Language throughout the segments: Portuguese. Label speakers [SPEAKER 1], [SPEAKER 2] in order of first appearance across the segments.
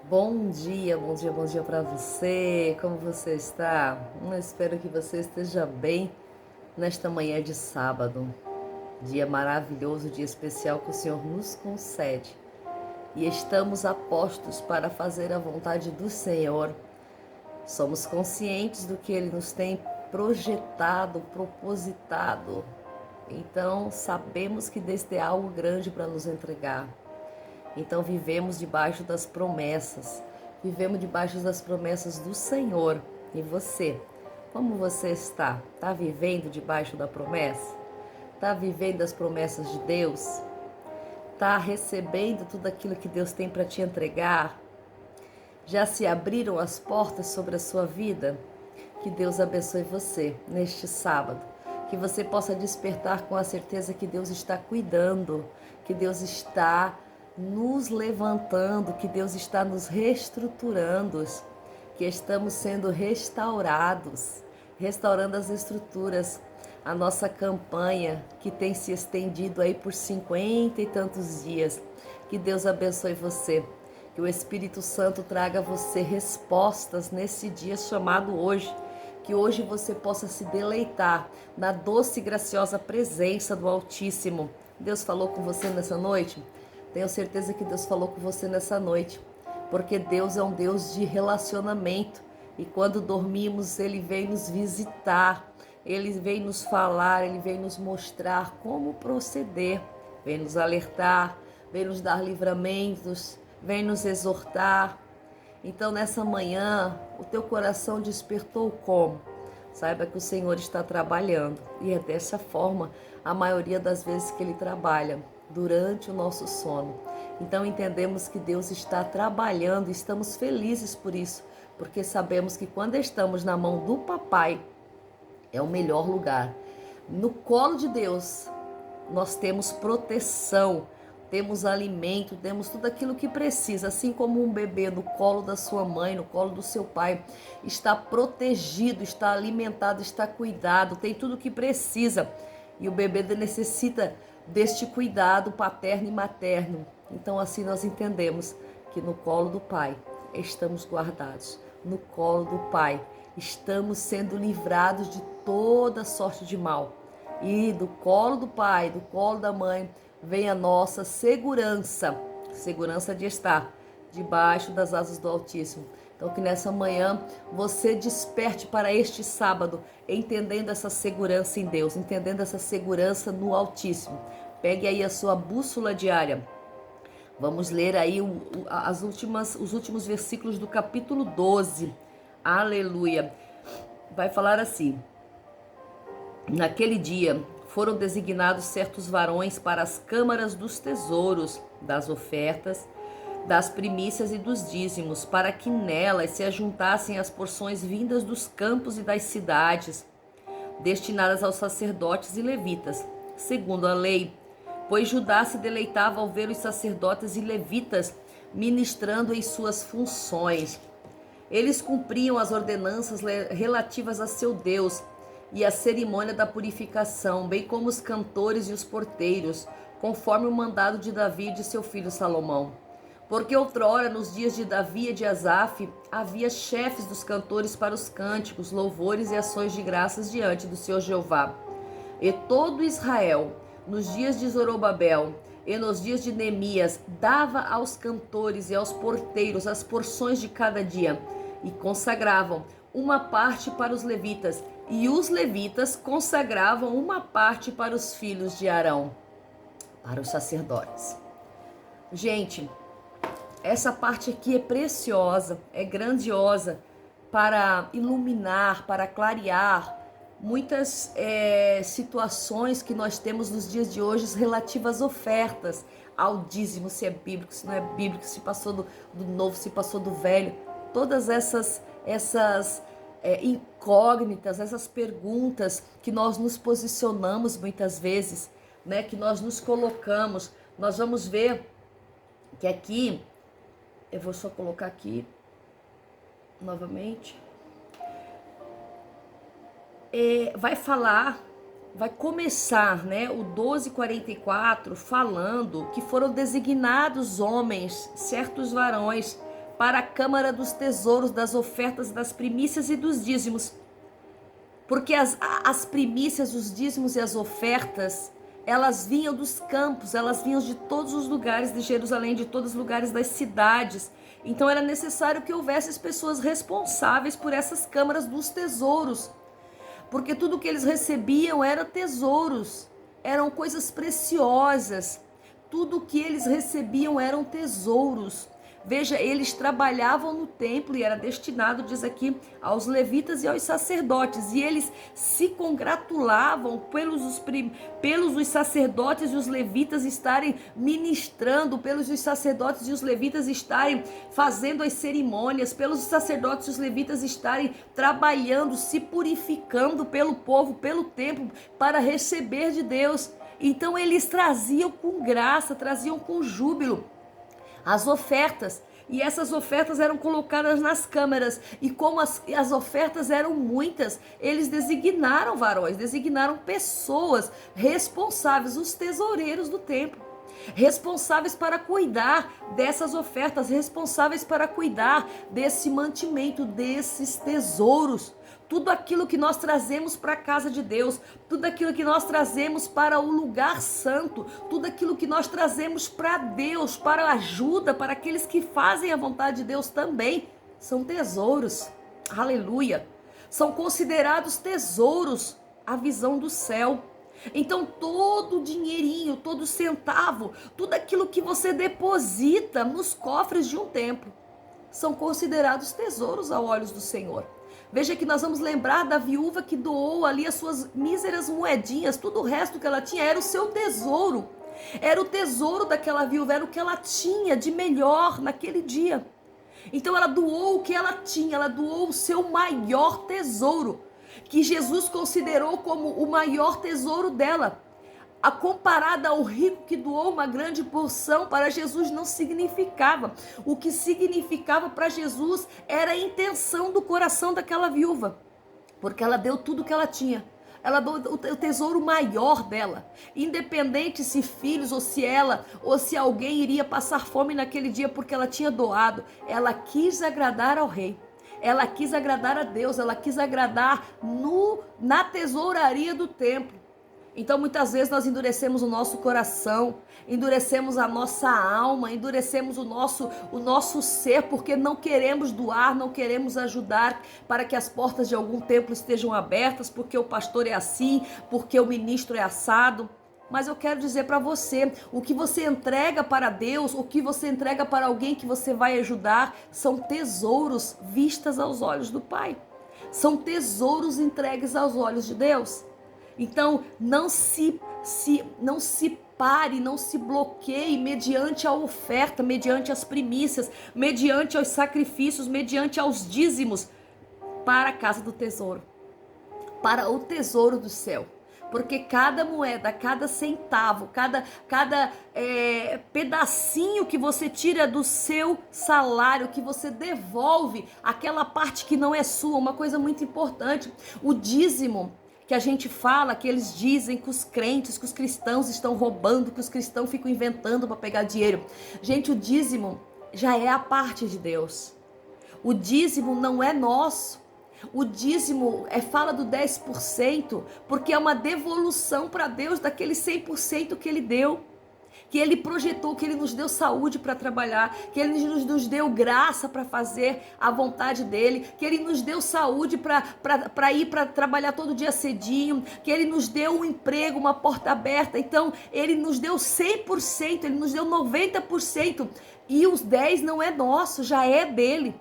[SPEAKER 1] Bom dia, bom dia, bom dia para você. Como você está? Eu espero que você esteja bem nesta manhã de sábado. Dia maravilhoso, dia especial que o Senhor nos concede. E estamos apostos para fazer a vontade do Senhor. Somos conscientes do que Ele nos tem projetado, propositado. Então, sabemos que Deus tem algo grande para nos entregar. Então vivemos debaixo das promessas, vivemos debaixo das promessas do Senhor. E você, como você está? Está vivendo debaixo da promessa? Está vivendo as promessas de Deus? Está recebendo tudo aquilo que Deus tem para te entregar? Já se abriram as portas sobre a sua vida? Que Deus abençoe você neste sábado. Que você possa despertar com a certeza que Deus está cuidando, que Deus está nos levantando, que Deus está nos reestruturando, que estamos sendo restaurados, restaurando as estruturas. A nossa campanha que tem se estendido aí por 50 e tantos dias. Que Deus abençoe você. Que o Espírito Santo traga a você respostas nesse dia chamado hoje. Que hoje você possa se deleitar na doce e graciosa presença do Altíssimo. Deus falou com você nessa noite? Tenho certeza que Deus falou com você nessa noite, porque Deus é um Deus de relacionamento e quando dormimos Ele vem nos visitar, Ele vem nos falar, Ele vem nos mostrar como proceder, vem nos alertar, vem nos dar livramentos, vem nos exortar. Então nessa manhã o teu coração despertou como? Saiba que o Senhor está trabalhando e é dessa forma a maioria das vezes que Ele trabalha, durante o nosso sono. Então entendemos que Deus está trabalhando e estamos felizes por isso, porque sabemos que quando estamos na mão do Papai, é o melhor lugar. No colo de Deus, nós temos proteção, temos alimento, temos tudo aquilo que precisa, assim como um bebê no colo da sua mãe, no colo do seu pai, está protegido, está alimentado, está cuidado, tem tudo o que precisa. E o bebê necessita deste cuidado paterno e materno. Então assim nós entendemos que no colo do Pai estamos guardados, no colo do Pai estamos sendo livrados de toda sorte de mal. E do colo do pai, do colo da mãe, vem a nossa segurança, segurança de estar debaixo das asas do Altíssimo. Então que nessa manhã você desperte para este sábado, entendendo essa segurança em Deus, entendendo essa segurança no Altíssimo. Pegue aí a sua bússola diária. Vamos ler aí os últimos versículos do capítulo 12. Aleluia. Vai falar assim: naquele dia foram designados certos varões para as câmaras dos tesouros, das ofertas, das primícias e dos dízimos, para que nelas se ajuntassem as porções vindas dos campos e das cidades, destinadas aos sacerdotes e levitas, segundo a lei, pois Judá se deleitava ao ver os sacerdotes e levitas ministrando em suas funções. Eles cumpriam as ordenanças relativas a seu Deus e a cerimônia da purificação, bem como os cantores e os porteiros, conforme o mandado de Davi e de seu filho Salomão. Porque outrora, nos dias de Davi e de Asaf, havia chefes dos cantores para os cânticos, louvores e ações de graças diante do Senhor Jeová. E todo Israel, nos dias de Zorobabel e nos dias de Neemias, dava aos cantores e aos porteiros as porções de cada dia, e consagravam uma parte para os levitas, e os levitas consagravam uma parte para os filhos de Arão, para os sacerdotes. Gente, essa parte aqui é preciosa, é grandiosa para iluminar, para clarear muitas situações que nós temos nos dias de hoje relativas às ofertas, ao dízimo, se é bíblico, se não é bíblico, se passou do novo, se passou do velho. Todas essas incógnitas, essas perguntas que nós nos posicionamos muitas vezes, né, que nós nos colocamos. Nós vamos ver que aqui, eu vou só colocar aqui novamente, vai começar, né, o 12:44 falando que foram designados homens, certos varões, para a câmara dos tesouros, das ofertas, das primícias e dos dízimos. Porque as primícias, os dízimos e as ofertas, elas vinham dos campos, elas vinham de todos os lugares de Jerusalém, de todos os lugares das cidades. Então era necessário que houvesse as pessoas responsáveis por essas câmaras dos tesouros. Porque tudo que eles recebiam eram tesouros, eram coisas preciosas. Tudo que eles recebiam eram tesouros. Veja, eles trabalhavam no templo e era destinado, diz aqui, aos levitas e aos sacerdotes. E eles se congratulavam pelos os sacerdotes e os levitas estarem ministrando, pelos os sacerdotes e os levitas estarem fazendo as cerimônias, pelos sacerdotes e os levitas estarem trabalhando, se purificando pelo povo, pelo templo, para receber de Deus. Então eles traziam com graça, traziam com júbilo as ofertas, e essas ofertas eram colocadas nas câmaras, e como as ofertas eram muitas, eles designaram varões, designaram pessoas responsáveis, os tesoureiros do templo, responsáveis para cuidar dessas ofertas, responsáveis para cuidar desse mantimento, desses tesouros. Tudo aquilo que nós trazemos para a casa de Deus, tudo aquilo que nós trazemos para o lugar santo, tudo aquilo que nós trazemos para Deus, para a ajuda, para aqueles que fazem a vontade de Deus também, são tesouros. Aleluia! São considerados tesouros à visão do céu. Então todo o dinheirinho, todo centavo, tudo aquilo que você deposita nos cofres de um templo, são considerados tesouros aos olhos do Senhor. Veja que nós vamos lembrar da viúva que doou ali as suas míseras moedinhas, tudo o resto que ela tinha era o seu tesouro. Era o tesouro daquela viúva, era o que ela tinha de melhor naquele dia. Então ela doou o que ela tinha, ela doou o seu maior tesouro, que Jesus considerou como o maior tesouro dela. A comparada ao rico que doou uma grande porção, para Jesus não significava. O que significava para Jesus era a intenção do coração daquela viúva, porque ela deu tudo que ela tinha. Ela deu o tesouro maior dela, independente se filhos ou se alguém iria passar fome naquele dia, porque ela tinha doado. Ela quis agradar ao rei. Ela quis agradar a Deus, ela quis agradar na tesouraria do templo. Então muitas vezes nós endurecemos o nosso coração, endurecemos a nossa alma, endurecemos o nosso ser, porque não queremos doar, não queremos ajudar para que as portas de algum templo estejam abertas, porque o pastor é assim, porque o ministro é assado. Mas eu quero dizer para você, o que você entrega para Deus, o que você entrega para alguém que você vai ajudar, são tesouros vistas aos olhos do Pai. São tesouros entregues aos olhos de Deus. Então, não se pare, não se bloqueie mediante a oferta, mediante as primícias, mediante os sacrifícios, mediante aos dízimos para a casa do tesouro, para o tesouro do céu. Porque cada moeda, cada centavo, cada pedacinho que você tira do seu salário, que você devolve, aquela parte que não é sua, uma coisa muito importante, o dízimo, que a gente fala, que eles dizem que os crentes, que os cristãos estão roubando, que os cristãos ficam inventando para pegar dinheiro. Gente, o dízimo já é a parte de Deus. O dízimo não é nosso. O dízimo fala do 10%, porque é uma devolução para Deus daquele 100% que Ele deu. Que Ele projetou, que Ele nos deu saúde para trabalhar, que Ele nos deu graça para fazer a vontade dEle, que Ele nos deu saúde para ir para trabalhar todo dia cedinho, que Ele nos deu um emprego, uma porta aberta. Então Ele nos deu 100%, Ele nos deu 90%, e os 10% não é nosso, já é dEle.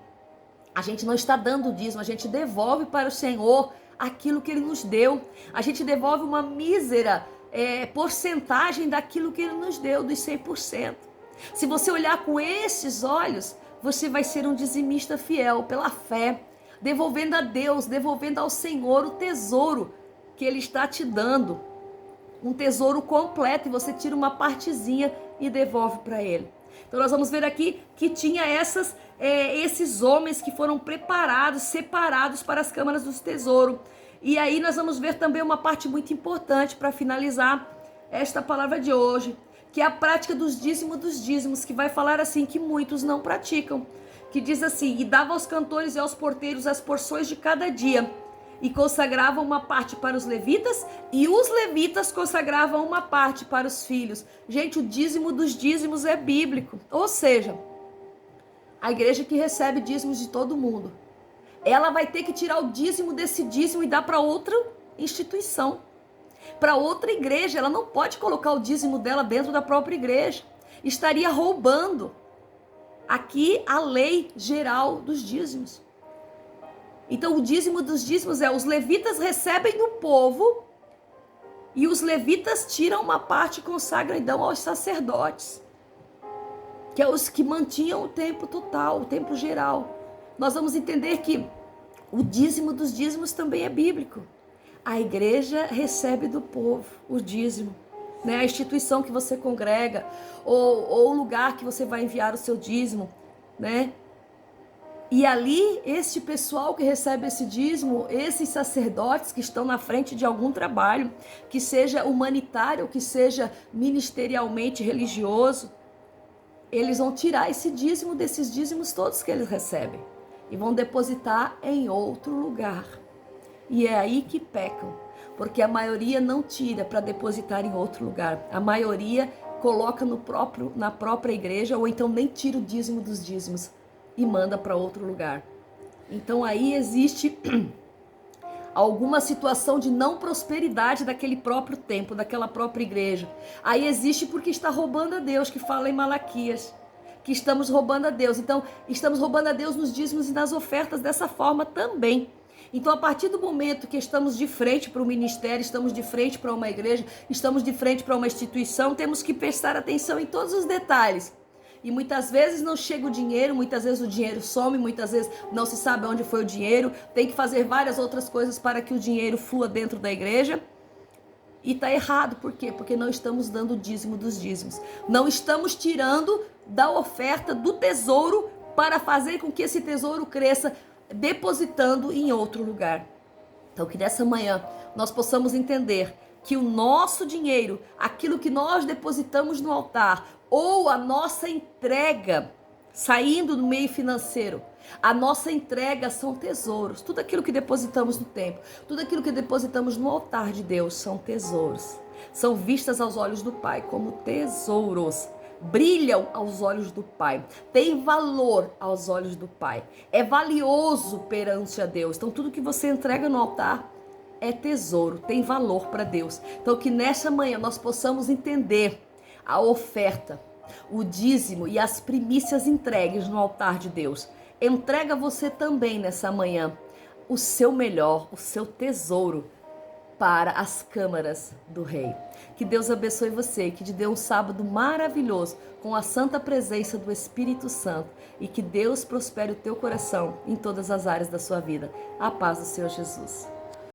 [SPEAKER 1] A gente não está dando o dízimo, a gente devolve para o Senhor aquilo que Ele nos deu. A gente devolve uma mísera porcentagem daquilo que Ele nos deu, dos 100%. Se você olhar com esses olhos, você vai ser um dizimista fiel pela fé, devolvendo a Deus, devolvendo ao Senhor o tesouro que Ele está te dando. Um tesouro completo, e você tira uma partezinha e devolve para Ele. Então nós vamos ver aqui que tinha esses homens que foram preparados, separados para as câmaras do tesouro. E aí nós vamos ver também uma parte muito importante para finalizar esta palavra de hoje, que é a prática dos dízimos, que vai falar assim, que muitos não praticam, que diz assim: e dava aos cantores e aos porteiros as porções de cada dia, e consagravam uma parte para os levitas, e os levitas consagravam uma parte para os filhos. Gente, o dízimo dos dízimos é bíblico. Ou seja, a igreja que recebe dízimos de todo mundo, ela vai ter que tirar o dízimo desse dízimo e dar para outra instituição, para outra igreja. Ela não pode colocar o dízimo dela dentro da própria igreja. Estaria roubando aqui a lei geral dos dízimos. Então o dízimo dos dízimos os levitas recebem do povo, e os levitas tiram uma parte e consagram e dão aos sacerdotes, que é os que mantinham o templo total, o templo geral. Nós vamos entender que o dízimo dos dízimos também é bíblico. A igreja recebe do povo o dízimo, né? A instituição que você congrega, ou o lugar que você vai enviar o seu dízimo, né? E ali, este pessoal que recebe esse dízimo, esses sacerdotes que estão na frente de algum trabalho, que seja humanitário, que seja ministerialmente religioso, eles vão tirar esse dízimo desses dízimos todos que eles recebem e vão depositar em outro lugar. E é aí que pecam, porque a maioria não tira para depositar em outro lugar. A maioria coloca na própria igreja, ou então nem tira o dízimo dos dízimos e manda para outro lugar. Então aí existe alguma situação de não prosperidade daquele próprio templo, daquela própria igreja. Aí existe porque está roubando a Deus, que fala em Malaquias, que estamos roubando a Deus. Então estamos roubando a Deus nos dízimos e nas ofertas dessa forma também. Então, a partir do momento que estamos de frente para o ministério, estamos de frente para uma igreja, estamos de frente para uma instituição, temos que prestar atenção em todos os detalhes. E muitas vezes não chega o dinheiro, muitas vezes o dinheiro some, muitas vezes não se sabe onde foi o dinheiro, tem que fazer várias outras coisas para que o dinheiro flua dentro da igreja. E está errado, por quê? Porque não estamos dando o dízimo dos dízimos. Não estamos tirando da oferta do tesouro para fazer com que esse tesouro cresça, depositando em outro lugar. Então que nessa manhã nós possamos entender que o nosso dinheiro, aquilo que nós depositamos no altar, ou a nossa entrega, saindo do meio financeiro, a nossa entrega são tesouros. Tudo aquilo que depositamos no templo, tudo aquilo que depositamos no altar de Deus são tesouros. São vistas aos olhos do Pai como tesouros. Brilham aos olhos do Pai, tem valor aos olhos do Pai, é valioso perante a Deus. Então tudo que você entrega no altar é tesouro, tem valor para Deus. Então que nessa manhã nós possamos entender a oferta, o dízimo e as primícias entregues no altar de Deus. Entrega você também nessa manhã o seu melhor, o seu tesouro para as câmaras do Rei. Que Deus abençoe você, que te dê um sábado maravilhoso com a santa presença do Espírito Santo, e que Deus prospere o teu coração em todas as áreas da sua vida. A paz do Senhor Jesus.